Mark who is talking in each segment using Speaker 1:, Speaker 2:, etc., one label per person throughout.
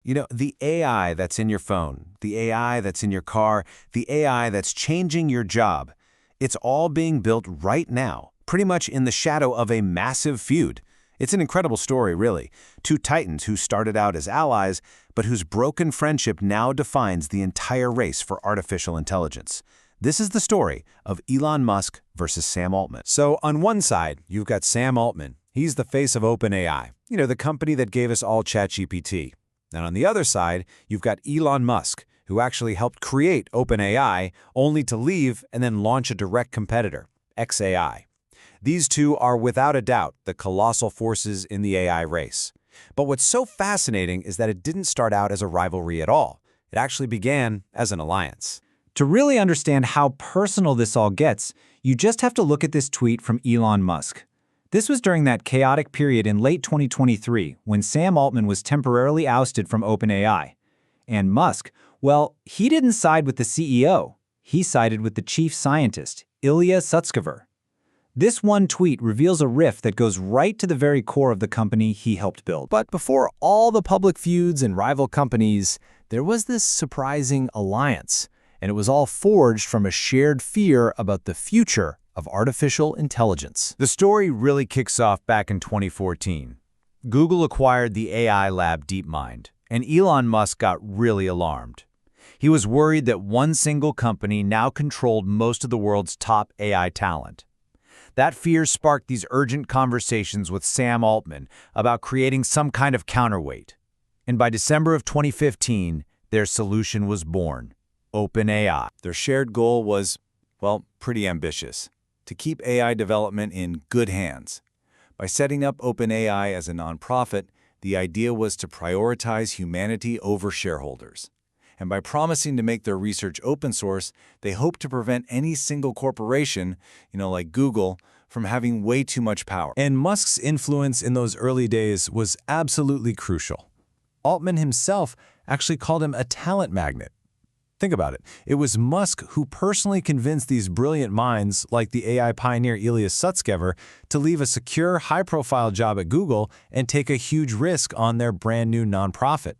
Speaker 1: The AI that's in your phone, the AI that's in your car, the AI that's changing your job, it's all being built right now, pretty much in the shadow of a massive feud. It's an incredible story, really. Two titans who started out as allies, but whose broken friendship now defines the entire race for artificial intelligence. This is the story of Elon Musk versus Sam Altman.
Speaker 2: So on one side, you've got Sam Altman. He's the face of OpenAI, the company that gave us all ChatGPT. And on the other side, you've got Elon Musk, who actually helped create OpenAI, only to leave and then launch a direct competitor, xAI. These two are without a doubt the colossal forces in the AI race. But what's so fascinating is that it didn't start out as a rivalry at all. It actually began as an alliance.
Speaker 3: To really understand how personal this all gets, you just have to look at this tweet from Elon Musk. This was during that chaotic period in late 2023 when Sam Altman was temporarily ousted from OpenAI. And Musk, well, he didn't side with the CEO. He sided with the chief scientist, Ilya Sutskever. This one tweet reveals a rift that goes right to the very core of the company he helped build.
Speaker 4: But before all the public feuds and rival companies, there was this surprising alliance. And it was all forged from a shared fear about the future of artificial intelligence.
Speaker 1: The story really kicks off back in 2014. Google acquired the AI lab DeepMind, and Elon Musk got really alarmed. He was worried that one single company now controlled most of the world's top AI talent. That fear sparked these urgent conversations with Sam Altman about creating some kind of counterweight. And by December of 2015, their solution was born. OpenAI.
Speaker 2: Their shared goal was, well, pretty ambitious: to keep AI development in good hands. By setting up OpenAI as a nonprofit, the idea was to prioritize humanity over shareholders. And by promising to make their research open source, they hoped to prevent any single corporation, like Google, from having way too much power.
Speaker 4: And Musk's influence in those early days was absolutely crucial. Altman himself actually called him a talent magnet. Think about it. It was Musk who personally convinced these brilliant minds, like the AI pioneer Ilya Sutskever, to leave a secure, high-profile job at Google and take a huge risk on their brand-new nonprofit.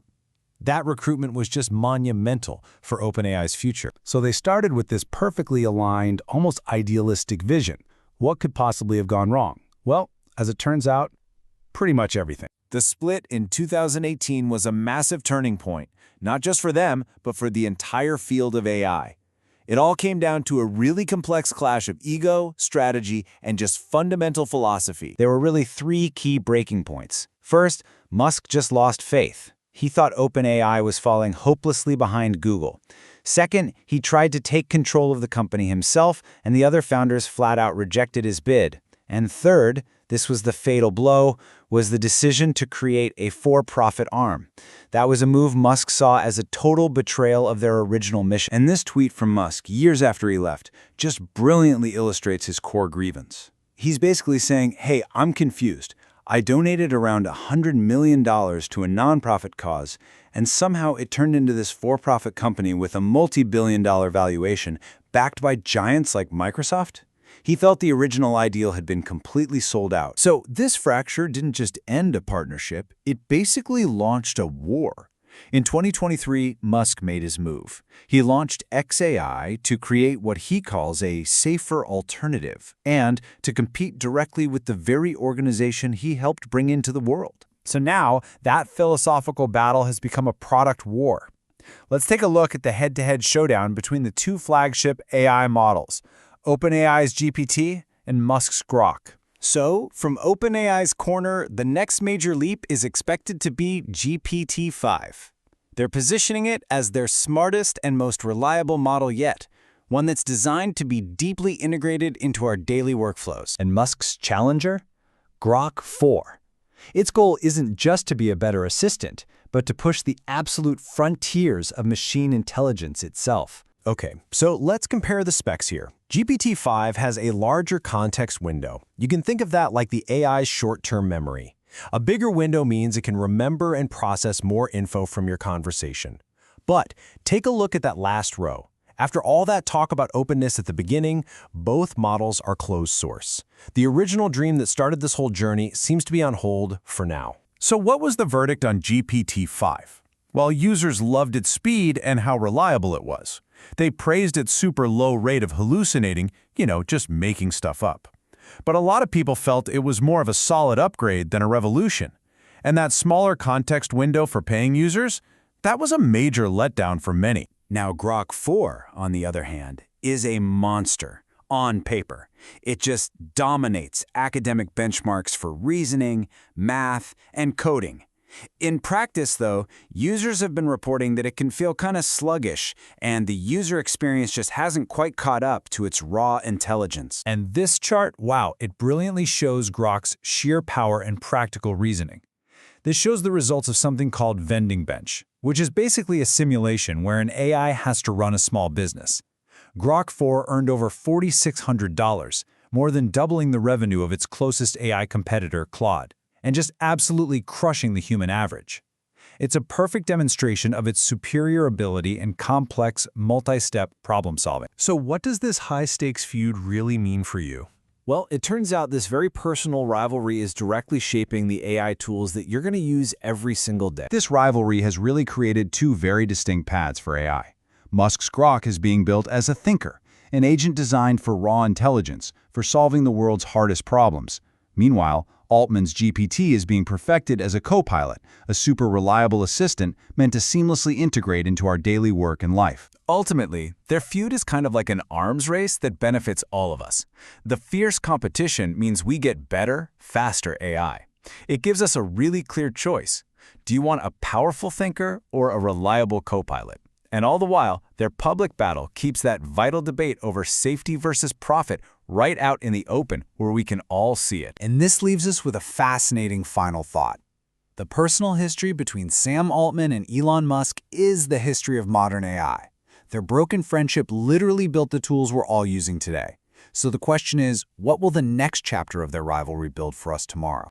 Speaker 4: That recruitment was just monumental for OpenAI's future. So they started with this perfectly aligned, almost idealistic vision. What could possibly have gone wrong? Well, as it turns out, pretty much everything.
Speaker 2: The split in 2018 was a massive turning point, not just for them, but for the entire field of AI. It all came down to a really complex clash of ego, strategy, and just fundamental philosophy.
Speaker 3: There were really three key breaking points. First, Musk just lost faith. He thought OpenAI was falling hopelessly behind Google. Second, he tried to take control of the company himself, and the other founders flat out rejected his bid. And third, this was the fatal blow, was the decision to create a for-profit arm. That was a move Musk saw as a total betrayal of their original mission.
Speaker 2: And this tweet from Musk, years after he left, just brilliantly illustrates his core grievance. He's basically saying, hey, I'm confused. I donated around $100 million to a nonprofit cause, and somehow it turned into this for-profit company with a multi-billion-dollar valuation backed by giants like Microsoft. He felt the original ideal had been completely sold out. So this fracture didn't just end a partnership, it basically launched a war. In 2023, Musk made his move. He launched xAI to create what he calls a safer alternative and to compete directly with the very organization he helped bring into the world.
Speaker 4: So now, that philosophical battle has become a product war. Let's take a look at the head-to-head showdown between the two flagship AI models, OpenAI's GPT and Musk's Grok.
Speaker 2: So, from OpenAI's corner, the next major leap is expected to be GPT-5. They're positioning it as their smartest and most reliable model yet, one that's designed to be deeply integrated into our daily workflows.
Speaker 4: And Musk's challenger? Grok 4. Its goal isn't just to be a better assistant, but to push the absolute frontiers of machine intelligence itself. Okay, so let's compare the specs here. GPT-5 has a larger context window. You can think of that like the AI's short-term memory. A bigger window means it can remember and process more info from your conversation. But take a look at that last row. After all that talk about openness at the beginning, both models are closed source. The original dream that started this whole journey seems to be on hold for now. So what was the verdict on GPT-5? while users loved its speed and how reliable it was. They praised its super low rate of hallucinating, just making stuff up. But a lot of people felt it was more of a solid upgrade than a revolution. And that smaller context window for paying users, that was a major letdown for many.
Speaker 2: Now, Grok 4, on the other hand, is a monster on paper. It just dominates academic benchmarks for reasoning, math, and coding. In practice, though, users have been reporting that it can feel kind of sluggish, and the user experience just hasn't quite caught up to its raw intelligence.
Speaker 3: And this chart, wow, it brilliantly shows Grok's sheer power and practical reasoning. This shows the results of something called vending bench, which is basically a simulation where an AI has to run a small business. Grok 4 earned over $4,600, more than doubling the revenue of its closest AI competitor, Claude, and just absolutely crushing the human average. It's a perfect demonstration of its superior ability in complex, multi-step problem solving.
Speaker 4: So what does this high-stakes feud really mean for you?
Speaker 1: Well, it turns out this very personal rivalry is directly shaping the AI tools that you're going to use every single day.
Speaker 2: This rivalry has really created two very distinct paths for AI. Musk's Grok is being built as a thinker, an agent designed for raw intelligence, for solving the world's hardest problems. Meanwhile, Altman's GPT is being perfected as a co-pilot, a super reliable assistant meant to seamlessly integrate into our daily work and life.
Speaker 1: Ultimately, their feud is kind of like an arms race that benefits all of us. The fierce competition means we get better, faster AI. It gives us a really clear choice. Do you want a powerful thinker or a reliable co-pilot? And all the while, their public battle keeps that vital debate over safety versus profit right out in the open where we can all see it.
Speaker 3: And this leaves us with a fascinating final thought. The personal history between Sam Altman and Elon Musk is the history of modern AI. Their broken friendship literally built the tools we're all using today. So the question is, what will the next chapter of their rivalry build for us tomorrow?